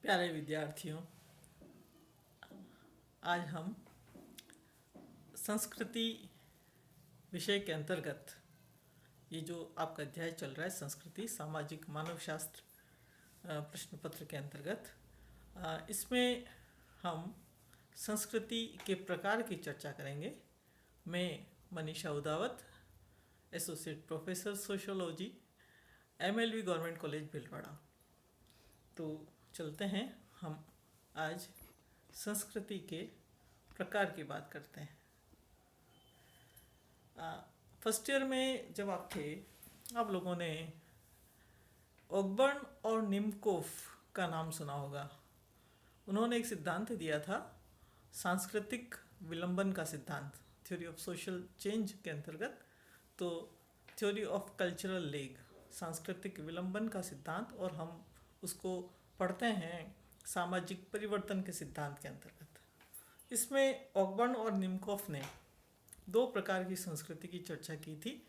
प्यारे विद्यार्थियों, आज हम संस्कृति विषय के अंतर्गत ये जो आपका अध्याय चल रहा है संस्कृति सामाजिक मानव शास्त्र प्रश्न पत्र के अंतर्गत इसमें हम संस्कृति के प्रकार की चर्चा करेंगे। मैं Manisha Udawat, associate professor sociology, MLV government college Bhilwara. तो चलते हैं, हम आज संस्कृति के प्रकार की बात करते हैं। फर्स्ट ईयर में जब आप थे, आप लोगों ने ऑकबर्न और निमकोफ का नाम सुना होगा। उन्होंने एक सिद्धांत दिया था, सांस्कृतिक विलंबन का सिद्धांत, थ्योरी ऑफ सोशल चेंज के अंतर्गत। तो थ्योरी ऑफ कल्चरल लेग, सांस्कृतिक विलंबन का सिद्धांत, और हम उसको पढ़ते हैं सामाजिक परिवर्तन के सिद्धांत के अंतर्गत। इसमें ऑकबर्न और निमकोफ ने दो प्रकार की संस्कृति की चर्चा की थी,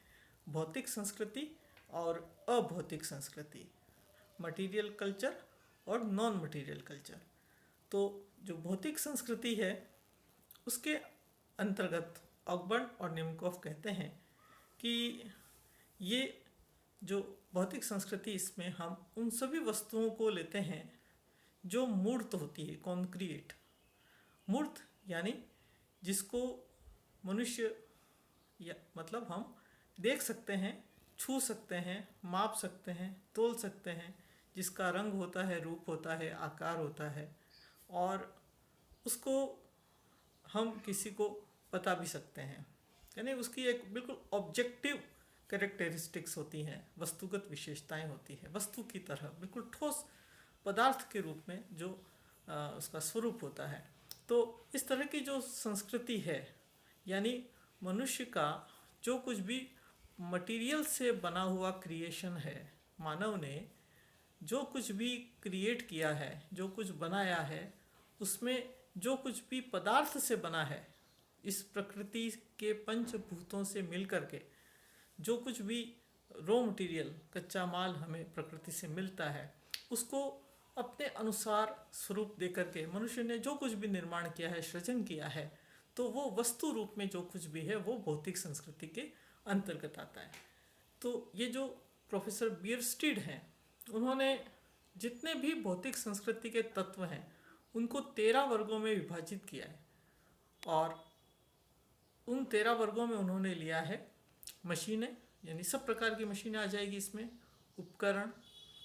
भौतिक संस्कृति और अभौतिक संस्कृति, मटेरियल कल्चर और नॉन मटेरियल कल्चर। तो जो भौतिक संस्कृति है उसके अंतर्गत ऑकबर्न और निमकोफ कहते हैं कि ये जो भौतिक संस्कृति, इसमें हम उन सभी वस्तुओं को लेते हैं जो मूर्त होती है, कॉन्क्रीट। मूर्त यानी जिसको मनुष्य या मतलब हम देख सकते हैं, छू सकते हैं, माप सकते हैं, तोल सकते हैं, जिसका रंग होता है, रूप होता है, आकार होता है, और उसको हम किसी को बता भी सकते हैं। यानी उसकी एक बिल्कुल ऑब्जेक्टिव कैरेक्टरिस्टिक्स होती हैं, वस्तुगत विशेषताएं होती हैं, वस्तु की तरह बिल्कुल ठोस पदार्थ के रूप में जो उसका स्वरूप होता है। तो इस तरह की जो संस्कृति है, यानी मनुष्य का जो कुछ भी मटेरियल से बना हुआ क्रिएशन है, मानव ने जो कुछ भी क्रिएट किया है, जो कुछ बनाया है, उसमें जो कुछ भी पदार्थ से बना है, इस प्रकृति के पंचभूतों से मिलकर के जो कुछ भी रॉ मटेरियल, कच्चा माल हमें प्रकृति से मिलता है, उसको अपने अनुसार स्वरूप देकर के मनुष्य ने जो कुछ भी निर्माण किया है, सृजन किया है, तो वो वस्तु रूप में जो कुछ भी है वो भौतिक संस्कृति के अंतर्गत आता है। तो ये जो प्रोफेसर बियरस्टीड हैं, उन्होंने जितने भी भौतिक संस्कृति के तत्व हैं उनको 13 वर्गों में विभाजित किया है, और उन 13 वर्गों में उन्होंने लिया है मशीनें, यानी सब प्रकार की मशीनें आ जाएगी इसमें, उपकरण,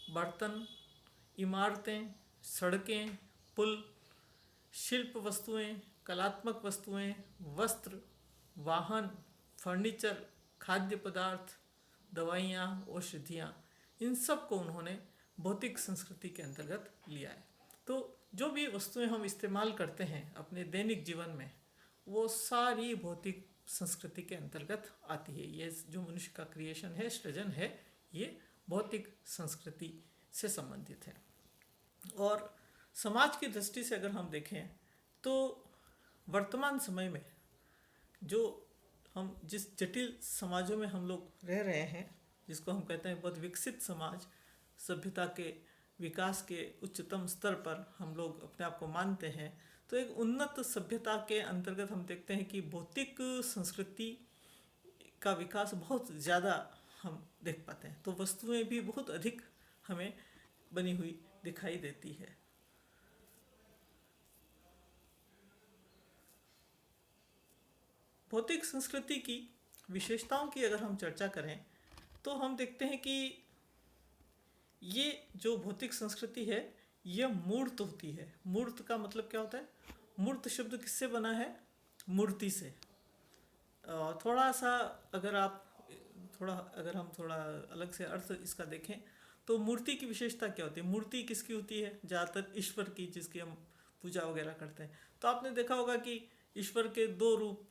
बर्तन, इमारतें, सड़कें, पुल, शिल्प वस्तुएं, कलात्मक वस्तुएं, वस्त्र, वाहन, फर्नीचर, खाद्य पदार्थ, दवाइयाँ, औषधियाँ, इन सब को उन्होंने भौतिक संस्कृति के अंतर्गत लिया है। तो जो भी वस्तुएं हम इस्तेमाल करते हैं अपने दैनिक जीवन में, वो सारी भौतिक संस्कृति के अंतर्गत आती है। ये जो मनुष्य का क्रिएशन है, सृजन है, ये भौतिक संस्कृति से संबंधित है। और समाज की दृष्टि से अगर हम देखें तो वर्तमान समय में जो हम जिस जटिल समाजों में हम लोग रह रहे हैं, जिसको हम कहते हैं बहुत विकसित समाज, सभ्यता के विकास के उच्चतम स्तर पर हम लोग अपने आप को मानते हैं, तो एक उन्नत सभ्यता के अंतर्गत हम देखते हैं कि भौतिक संस्कृति का विकास बहुत ज़्यादा हम देख पाते हैं। तो वस्तुएं भी बहुत अधिक हमें बनी हुई दिखाई देती है। भौतिक संस्कृति की विशेषताओं की अगर हम चर्चा करें तो हम देखते हैं कि ये जो भौतिक संस्कृति है ये मूर्त होती है। मूर्त का मतलब क्या होता है? मूर्त शब्द किससे बना है? मूर्ति से। थोड़ा सा अगर हम थोड़ा अलग से अर्थ इसका देखें तो मूर्ति की विशेषता क्या होती है? मूर्ति किसकी होती है? ज़्यादातर ईश्वर की, जिसकी हम पूजा वगैरह करते हैं। तो आपने देखा होगा कि ईश्वर के दो रूप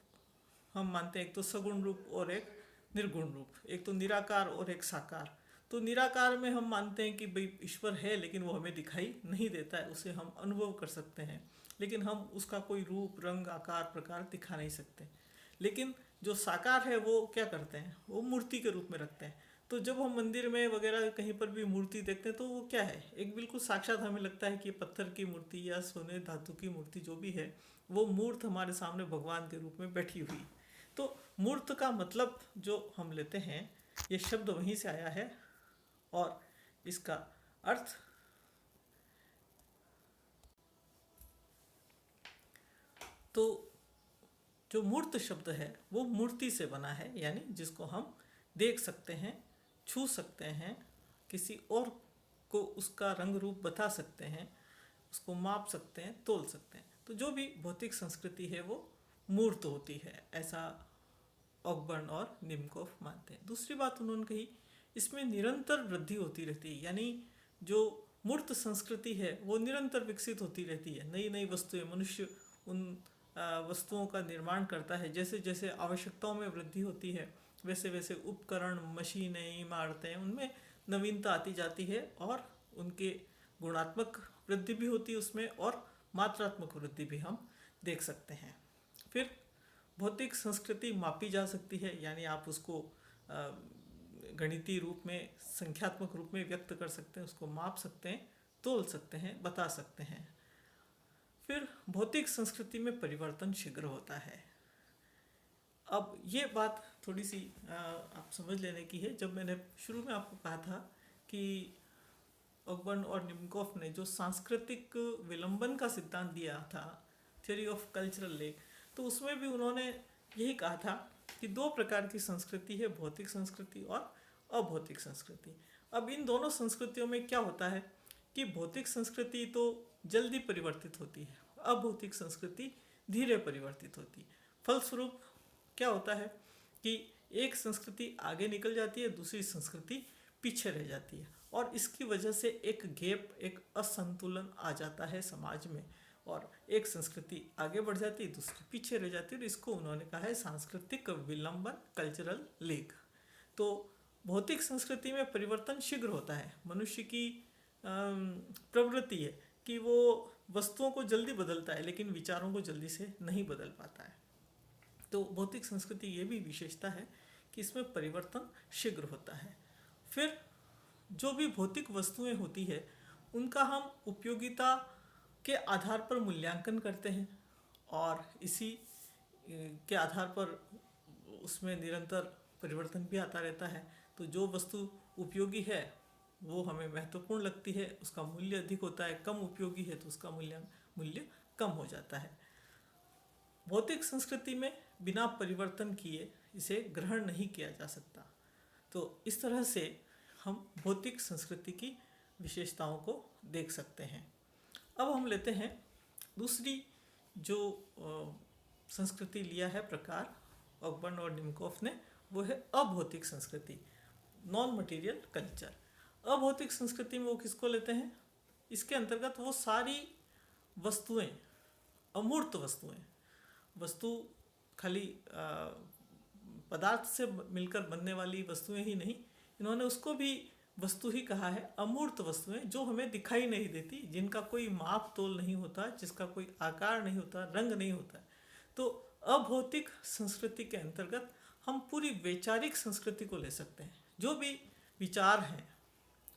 हम मानते हैं, एक तो सगुण रूप और एक निर्गुण रूप, एक तो निराकार और एक साकार। तो निराकार में हम मानते हैं कि भाई ईश्वर है, लेकिन वो हमें दिखाई नहीं देता है, उसे हम अनुभव कर सकते हैं, लेकिन हम उसका कोई रूप, रंग, आकार, प्रकार दिखा नहीं सकते। लेकिन जो साकार है वो क्या करते हैं? वो मूर्ति के रूप में रखते हैं। तो जब हम मंदिर में वगैरह कहीं पर भी मूर्ति देखते हैं तो वो क्या है, एक बिल्कुल साक्षात हमें लगता है कि ये पत्थर की मूर्ति या सोने धातु की मूर्ति जो भी है, वो मूर्त हमारे सामने भगवान के रूप में बैठी हुई। तो मूर्त का मतलब जो हम लेते हैं, ये शब्द वहीं से आया है और इसका अर्थ तो जो मूर्त शब्द है वो मूर्ति से बना है, यानी जिसको हम देख सकते हैं, छू सकते हैं, किसी और को उसका रंग रूप बता सकते हैं, उसको माप सकते हैं, तोल सकते हैं। तो जो भी भौतिक संस्कृति है वो मूर्त होती है, ऐसा ऑकबर्न और निमकोफ मानते हैं। दूसरी बात उन्होंने कही, इसमें निरंतर वृद्धि होती रहती है, यानी जो मूर्त संस्कृति है वो निरंतर विकसित होती रहती है। नई नई वस्तुएं, मनुष्य उन वस्तुओं का निर्माण करता है, जैसे जैसे आवश्यकताओं में वृद्धि होती है वैसे वैसे उपकरण, मशीनें, इमारतें, उनमें नवीनता आती जाती है और उनके गुणात्मक वृद्धि भी होती है उसमें, और मात्रात्मक वृद्धि भी हम देख सकते हैं। फिर भौतिक संस्कृति मापी जा सकती है, यानी आप उसको गणितीय रूप में, संख्यात्मक रूप में व्यक्त कर सकते हैं, उसको माप सकते हैं, तोल सकते हैं, बता सकते हैं। फिर भौतिक संस्कृति में परिवर्तन शीघ्र होता है। अब ये बात थोड़ी सी आप समझ लेने की है। जब मैंने शुरू में आपको कहा था कि ऑकबर्न और निमकोफ ने जो सांस्कृतिक विलंबन का सिद्धांत दिया था, थ्योरी ऑफ कल्चरल लेक, तो उसमें भी उन्होंने यही कहा था कि दो प्रकार की संस्कृति है, भौतिक संस्कृति और अभौतिक संस्कृति। अब इन दोनों संस्कृतियों में क्या होता है कि भौतिक संस्कृति तो जल्दी परिवर्तित होती है, अभौतिक संस्कृति धीरे परिवर्तित होती है। फलस्वरूप क्या होता है कि एक संस्कृति आगे निकल जाती है, दूसरी संस्कृति पीछे रह जाती है, और इसकी वजह से एक गैप, एक असंतुलन आ जाता है समाज में, और एक संस्कृति आगे बढ़ जाती है, दूसरी पीछे रह जाती है। और इसको उन्होंने कहा है सांस्कृतिक विलंबन, कल्चरल लेग। तो भौतिक संस्कृति में परिवर्तन शीघ्र होता है। मनुष्य की प्रवृत्ति है कि वो वस्तुओं को जल्दी बदलता है, लेकिन विचारों को जल्दी से नहीं बदल पाता है। तो भौतिक संस्कृति ये भी विशेषता है कि इसमें परिवर्तन शीघ्र होता है। फिर जो भी भौतिक वस्तुएं होती है उनका हम उपयोगिता के आधार पर मूल्यांकन करते हैं, और इसी के आधार पर उसमें निरंतर परिवर्तन भी आता रहता है। तो जो वस्तु उपयोगी है वो हमें महत्वपूर्ण लगती है, उसका मूल्य अधिक होता है। कम उपयोगी है तो उसका मूल्य कम हो जाता है। भौतिक संस्कृति में बिना परिवर्तन किए इसे ग्रहण नहीं किया जा सकता। तो इस तरह से हम भौतिक संस्कृति की विशेषताओं को देख सकते हैं। अब हम लेते हैं दूसरी जो संस्कृति लिया है प्रकार ऑकबर्न और निमकोफ ने, वो है अभौतिक संस्कृति, नॉन मटेरियल कल्चर। अभौतिक संस्कृति में वो किसको लेते हैं? इसके अंतर्गत वो सारी वस्तुएं, अमूर्त वस्तु खाली पदार्थ से मिलकर बनने वाली वस्तुएं ही नहीं, इन्होंने उसको भी वस्तु ही कहा है। अमूर्त वस्तुएं जो हमें दिखाई नहीं देती, जिनका कोई माप तोल नहीं होता, जिसका कोई आकार नहीं होता, रंग नहीं होता। तो अभौतिक संस्कृति के अंतर्गत हम पूरी वैचारिक संस्कृति को ले सकते हैं। जो भी विचार हैं,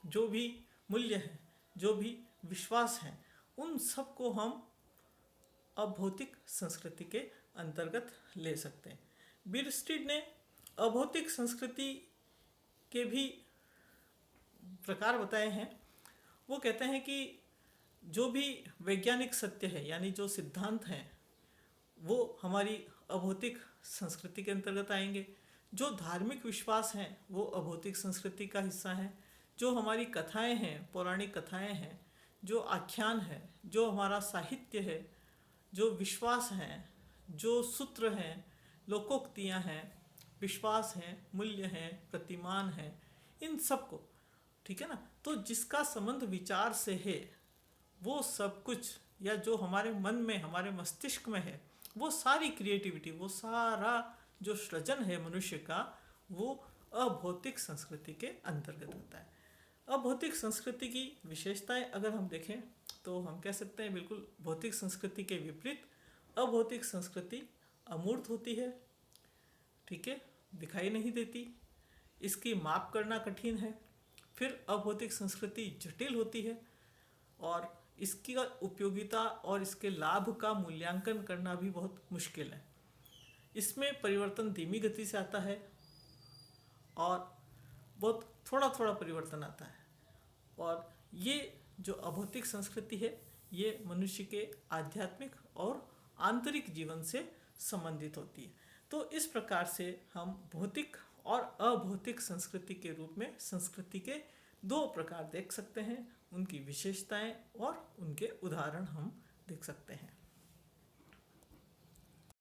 जो भी मूल्य हैं, जो भी विश्वास हैं, उन सब को हम अभौतिक संस्कृति के अंतर्गत ले सकते हैं। बीरस्टीड ने अभौतिक संस्कृति के भी प्रकार बताए हैं। वो कहते हैं कि जो भी वैज्ञानिक सत्य है, यानी जो सिद्धांत हैं, वो हमारी अभौतिक संस्कृति के अंतर्गत आएंगे। जो धार्मिक विश्वास हैं वो अभौतिक संस्कृति का हिस्सा हैं। जो हमारी कथाएं हैं, पौराणिक कथाएं हैं, जो आख्यान है, जो हमारा साहित्य है, जो विश्वास हैं, जो सूत्र हैं, लोकोक्तियां हैं, विश्वास हैं, मूल्य हैं, प्रतिमान हैं, इन सब को, ठीक है ना। तो जिसका संबंध विचार से है, वो सब कुछ, या जो हमारे मन में, हमारे मस्तिष्क में है, वो सारी क्रिएटिविटी, वो सारा जो सृजन है मनुष्य का, वो अभौतिक संस्कृति के अंतर्गत होता है। अभौतिक संस्कृति की विशेषताएं अगर हम देखें तो हम कह सकते हैं बिल्कुल भौतिक संस्कृति के विपरीत अभौतिक संस्कृति अमूर्त होती है, ठीक है, दिखाई नहीं देती। इसकी माप करना कठिन है। फिर अभौतिक संस्कृति जटिल होती है और इसकी उपयोगिता और इसके लाभ का मूल्यांकन करना भी बहुत मुश्किल है। इसमें परिवर्तन धीमी गति से आता है और बहुत थोड़ा थोड़ा परिवर्तन आता है। और ये जो अभौतिक संस्कृति है ये मनुष्य के आध्यात्मिक और आंतरिक जीवन से संबंधित होती है। तो इस प्रकार से हम भौतिक और अभौतिक संस्कृति के रूप में संस्कृति के दो प्रकार देख सकते हैं, उनकी विशेषताएं और उनके उदाहरण हम देख सकते हैं।